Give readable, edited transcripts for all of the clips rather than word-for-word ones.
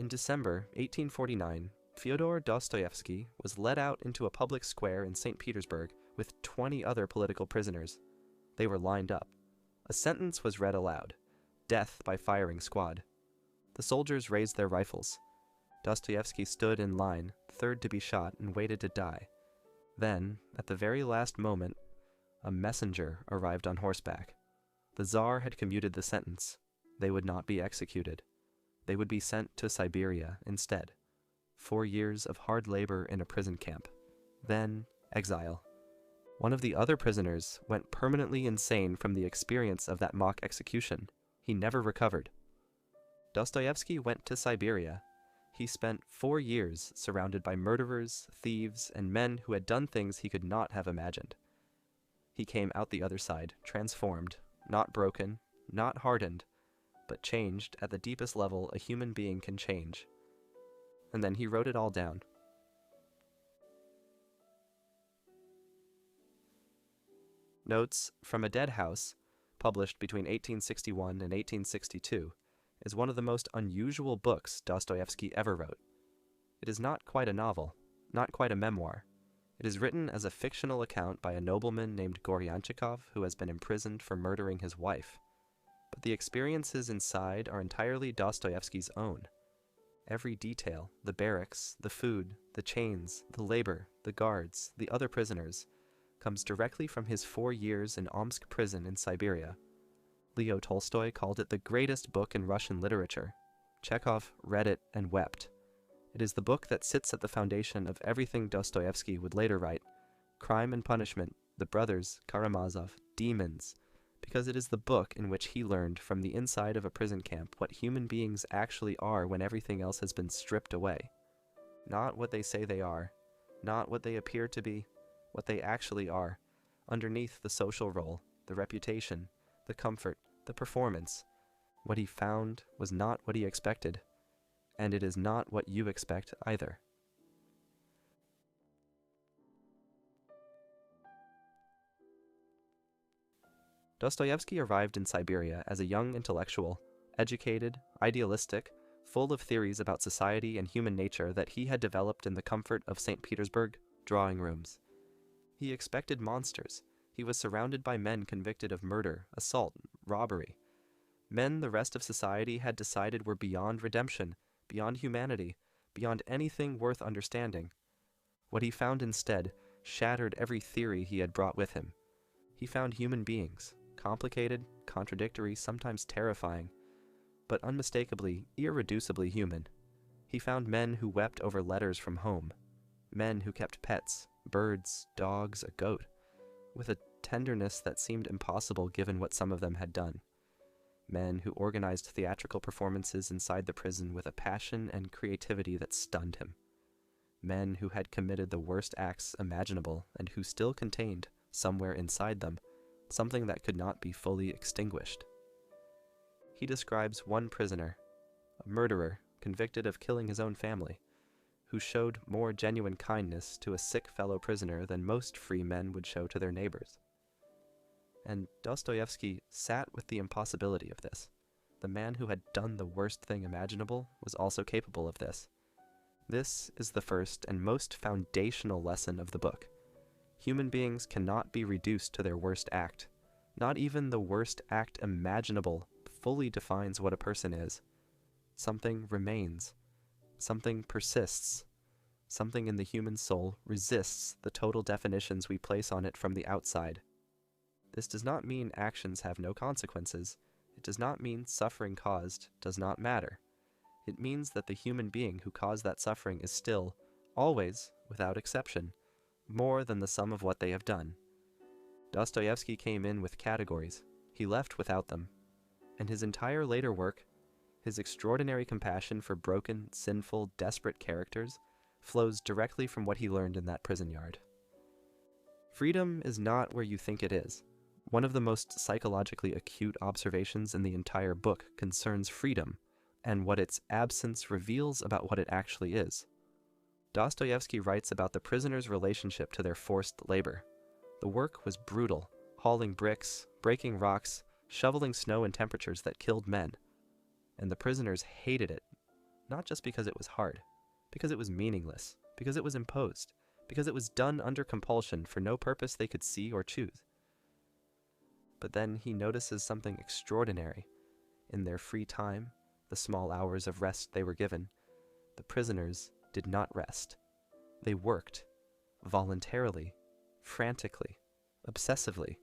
In December 1849, Fyodor Dostoyevsky was led out into a public square in St. Petersburg with 20 other political prisoners. They were lined up. A sentence was read aloud: death by firing squad. The soldiers raised their rifles. Dostoevsky stood in line, third to be shot, and waited to die. Then, at the very last moment, a messenger arrived on horseback. The Tsar had commuted the sentence. They would not be executed. They would be sent to Siberia instead. 4 years of hard labor in a prison camp. Then, exile. One of the other prisoners went permanently insane from the experience of that mock execution. He never recovered. Dostoevsky went to Siberia. He spent 4 years surrounded by murderers, thieves, and men who had done things he could not have imagined. He came out the other side, transformed, not broken, not hardened, but changed at the deepest level a human being can change. And then he wrote it all down. Notes from a Dead House, published between 1861 and 1862, is one of the most unusual books Dostoevsky ever wrote. It is not quite a novel, not quite a memoir. It is written as a fictional account by a nobleman named Goryanchikov who has been imprisoned for murdering his wife. But the experiences inside are entirely Dostoevsky's own. Every detail, the barracks, the food, the chains, the labor, the guards, the other prisoners, comes directly from his 4 years in Omsk prison in Siberia. Leo Tolstoy called it the greatest book in Russian literature. Chekhov read it and wept. It is the book that sits at the foundation of everything Dostoevsky would later write: Crime and Punishment, The Brothers, Karamazov, Demons, because it is the book in which he learned from the inside of a prison camp what human beings actually are when everything else has been stripped away. Not what they say they are, not what they appear to be, what they actually are, underneath the social role, the reputation, the comfort, the performance. What he found was not what he expected, and it is not what you expect either. Dostoevsky arrived in Siberia as a young intellectual, educated, idealistic, full of theories about society and human nature that he had developed in the comfort of St. Petersburg drawing rooms. He expected monsters. He was surrounded by men convicted of murder, assault, robbery. Men the rest of society had decided were beyond redemption, beyond humanity, beyond anything worth understanding. What he found instead shattered every theory he had brought with him. He found human beings, complicated, contradictory, sometimes terrifying, but unmistakably, irreducibly human. He found men who wept over letters from home, men who kept pets, birds, dogs, a goat, with a tenderness that seemed impossible given what some of them had done. Men who organized theatrical performances inside the prison with a passion and creativity that stunned him. Men who had committed the worst acts imaginable and who still contained, somewhere inside them, something that could not be fully extinguished. He describes one prisoner, a murderer convicted of killing his own family, who showed more genuine kindness to a sick fellow prisoner than most free men would show to their neighbors. And Dostoevsky sat with the impossibility of this. The man who had done the worst thing imaginable was also capable of this. This is the first and most foundational lesson of the book. Human beings cannot be reduced to their worst act. Not even the worst act imaginable fully defines what a person is. Something remains. Something persists. Something in the human soul resists the total definitions we place on it from the outside. This does not mean actions have no consequences. It does not mean suffering caused does not matter. It means that the human being who caused that suffering is still, always, without exception, more than the sum of what they have done. Dostoevsky came in with categories. He left without them. And his entire later work, his extraordinary compassion for broken, sinful, desperate characters, flows directly from what he learned in that prison yard. Freedom is not where you think it is. One of the most psychologically acute observations in the entire book concerns freedom, and what its absence reveals about what it actually is. Dostoevsky writes about the prisoners' relationship to their forced labor. The work was brutal, hauling bricks, breaking rocks, shoveling snow in temperatures that killed men. And the prisoners hated it. not just because it was hard, because it was meaningless, because it was imposed, because it was done under compulsion for no purpose they could see or choose. But then he notices something extraordinary. In their free time, the small hours of rest they were given, the prisoners did not rest. They worked, voluntarily, frantically, obsessively.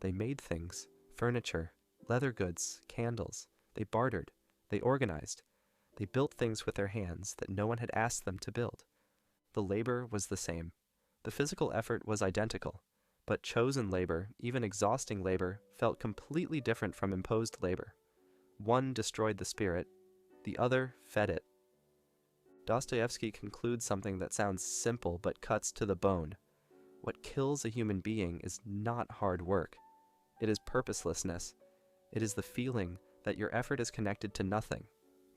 They made things, furniture, leather goods, candles. They bartered, they organized. They built things with their hands that no one had asked them to build. The labor was the same. The physical effort was identical, but chosen labor, even exhausting labor, felt completely different from imposed labor. One destroyed the spirit, the other fed it. Dostoevsky concludes something that sounds simple but cuts to the bone. What kills a human being is not hard work. It is purposelessness. It is the feeling that your effort is connected to nothing,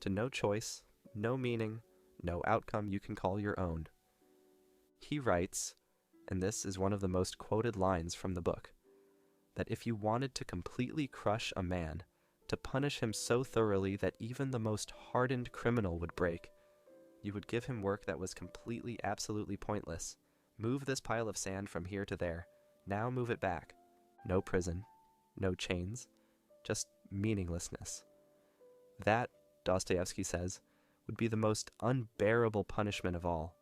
to no choice, no meaning, no outcome you can call your own. He writes, and this is one of the most quoted lines from the book, that if you wanted to completely crush a man, to punish him so thoroughly that even the most hardened criminal would break, you would give him work that was completely, absolutely pointless. Move this pile of sand from here to there. Now move it back. No prison, no chains, just meaninglessness. That, Dostoevsky says, would be the most unbearable punishment of all.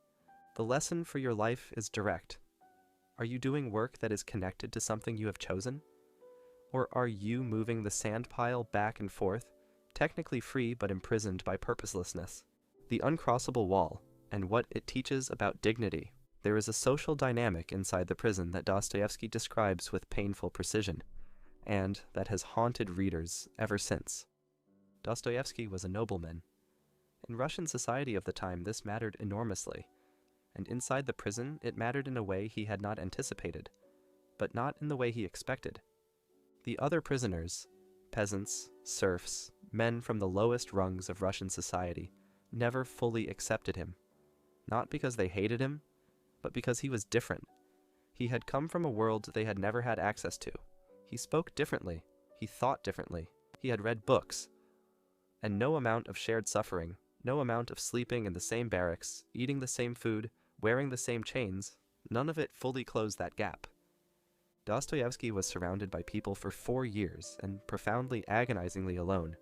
The lesson for your life is direct. Are you doing work that is connected to something you have chosen? Or are you moving the sand pile back and forth, technically free but imprisoned by purposelessness? The uncrossable wall, and what it teaches about dignity. There is a social dynamic inside the prison that Dostoevsky describes with painful precision, and that has haunted readers ever since. Dostoevsky was a nobleman. In Russian society of the time, this mattered enormously, and inside the prison it mattered in a way he had not anticipated, but not in the way he expected. The other prisoners, peasants, serfs, men from the lowest rungs of Russian society, never fully accepted him, not because they hated him, but because he was different. He had come from a world they had never had access to. He spoke differently, he thought differently, he had read books, and no amount of shared suffering, no amount of sleeping in the same barracks, eating the same food, wearing the same chains, none of it fully closed that gap. Dostoevsky was surrounded by people for 4 years and profoundly, agonizingly alone.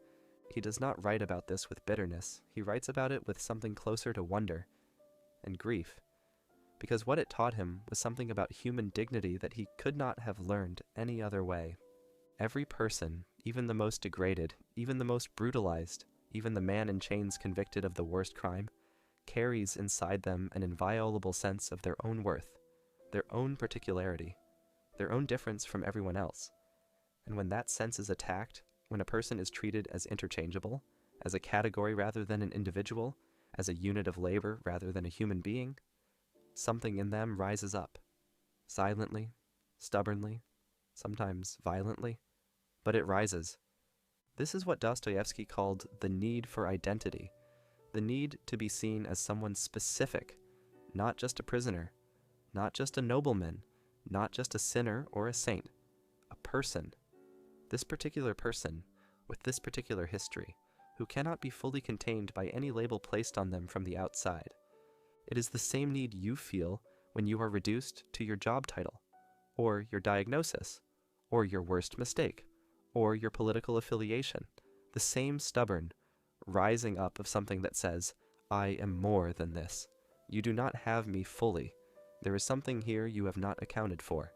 He does not write about this with bitterness. He writes about it with something closer to wonder and grief, because what it taught him was something about human dignity that he could not have learned any other way. Every person, even the most degraded, even the most brutalized, even the man in chains convicted of the worst crime, carries inside them an inviolable sense of their own worth, their own particularity, their own difference from everyone else. And when that sense is attacked, when a person is treated as interchangeable, as a category rather than an individual, as a unit of labor rather than a human being, something in them rises up, silently, stubbornly, sometimes violently, but it rises. This is what Dostoevsky called the need for identity, the need to be seen as someone specific, not just a prisoner, not just a nobleman, not just a sinner or a saint, a person. This particular person, with this particular history, who cannot be fully contained by any label placed on them from the outside. It is the same need you feel when you are reduced to your job title, or your diagnosis, or your worst mistake, or your political affiliation. The same stubborn rising up of something that says, I am more than this. You do not have me fully. There is something here you have not accounted for.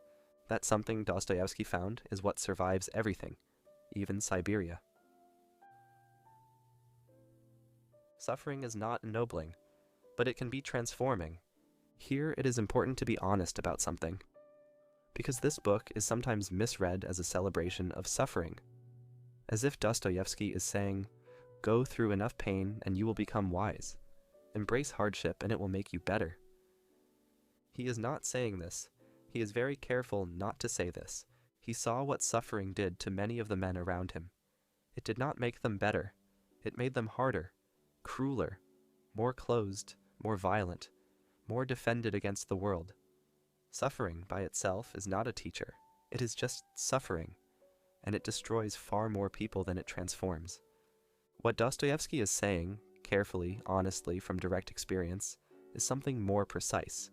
That something, Dostoevsky found, is what survives everything, even Siberia. Suffering is not ennobling, but it can be transforming. Here it is important to be honest about something, because this book is sometimes misread as a celebration of suffering, as if Dostoevsky is saying, go through enough pain and you will become wise. Embrace hardship and it will make you better. He is not saying this. He is very careful not to say this. He saw what suffering did to many of the men around him. It did not make them better. It made them harder, crueler, more closed, more violent, more defended against the world. Suffering by itself is not a teacher. It is just suffering, and it destroys far more people than it transforms. What Dostoevsky is saying carefully, honestly, from direct experience, is something more precise.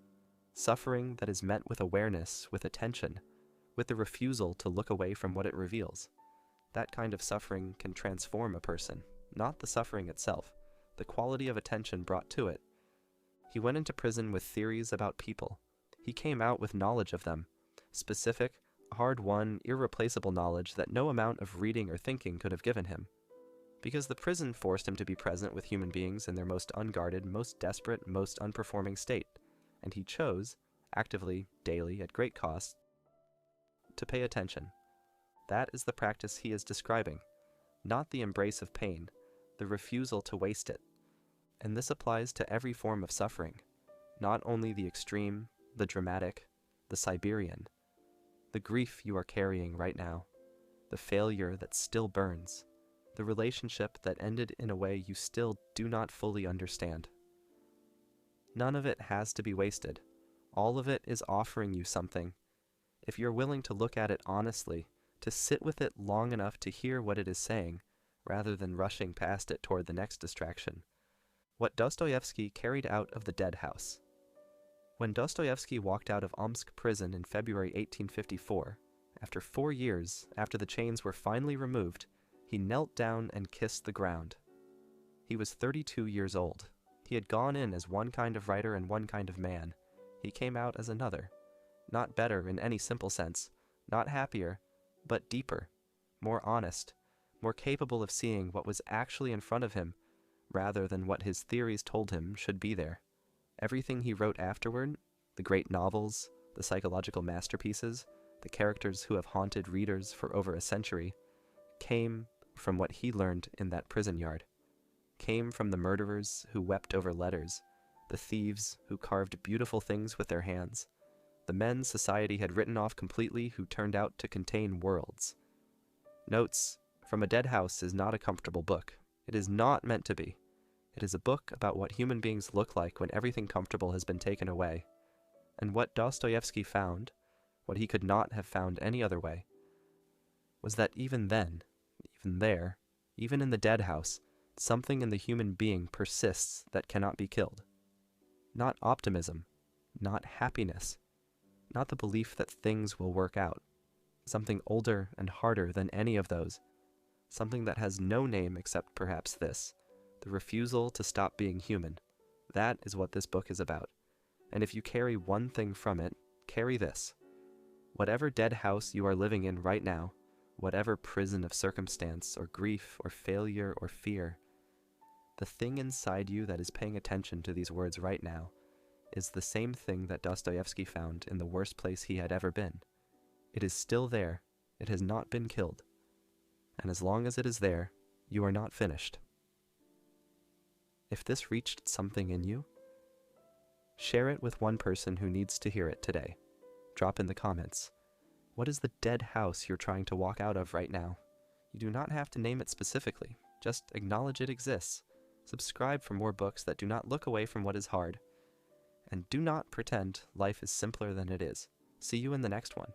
Suffering that is met with awareness, with attention, with the refusal to look away from what it reveals. That kind of suffering can transform a person, not the suffering itself, the quality of attention brought to it. He went into prison with theories about people. He came out with knowledge of them, specific, hard-won, irreplaceable knowledge that no amount of reading or thinking could have given him. Because the prison forced him to be present with human beings in their most unguarded, most desperate, most unperforming state, and he chose, actively, daily, at great cost, to pay attention. That is the practice he is describing, not the embrace of pain, the refusal to waste it. And this applies to every form of suffering, not only the extreme, the dramatic, the Siberian, the grief you are carrying right now, the failure that still burns, the relationship that ended in a way you still do not fully understand. None of it has to be wasted. All of it is offering you something. If you're willing to look at it honestly, to sit with it long enough to hear what it is saying, rather than rushing past it toward the next distraction. What Dostoevsky carried out of the dead house. When Dostoevsky walked out of Omsk prison in February 1854, after 4 years after the chains were finally removed, he knelt down and kissed the ground. He was 32 years old. He had gone in as one kind of writer and one kind of man. He came out as another. Not better in any simple sense, not happier, but deeper, more honest, more capable of seeing what was actually in front of him, rather than what his theories told him should be there. Everything he wrote afterward, the great novels, the psychological masterpieces, the characters who have haunted readers for over a century, came from what he learned in that prison yard, came from the murderers who wept over letters, the thieves who carved beautiful things with their hands, the men society had written off completely who turned out to contain worlds. Notes from a Dead House is not a comfortable book. It is not meant to be. It is a book about what human beings look like when everything comfortable has been taken away. And what Dostoevsky found, what he could not have found any other way, was that even then, even there, even in the dead house, something in the human being persists that cannot be killed. Not optimism, not happiness, not the belief that things will work out. Something older and harder than any of those. Something that has no name except perhaps this, the refusal to stop being human. That is what this book is about. And if you carry one thing from it, carry this. Whatever dead house you are living in right now, whatever prison of circumstance or grief or failure or fear, the thing inside you that is paying attention to these words right now is the same thing that Dostoevsky found in the worst place he had ever been. It is still there. It has not been killed. And as long as it is there, you are not finished. If this reached something in you, share it with one person who needs to hear it today. Drop in the comments. What is the dead house you're trying to walk out of right now? You do not have to name it specifically. Just acknowledge it exists. Subscribe for more books that do not look away from what is hard. And do not pretend life is simpler than it is. See you in the next one.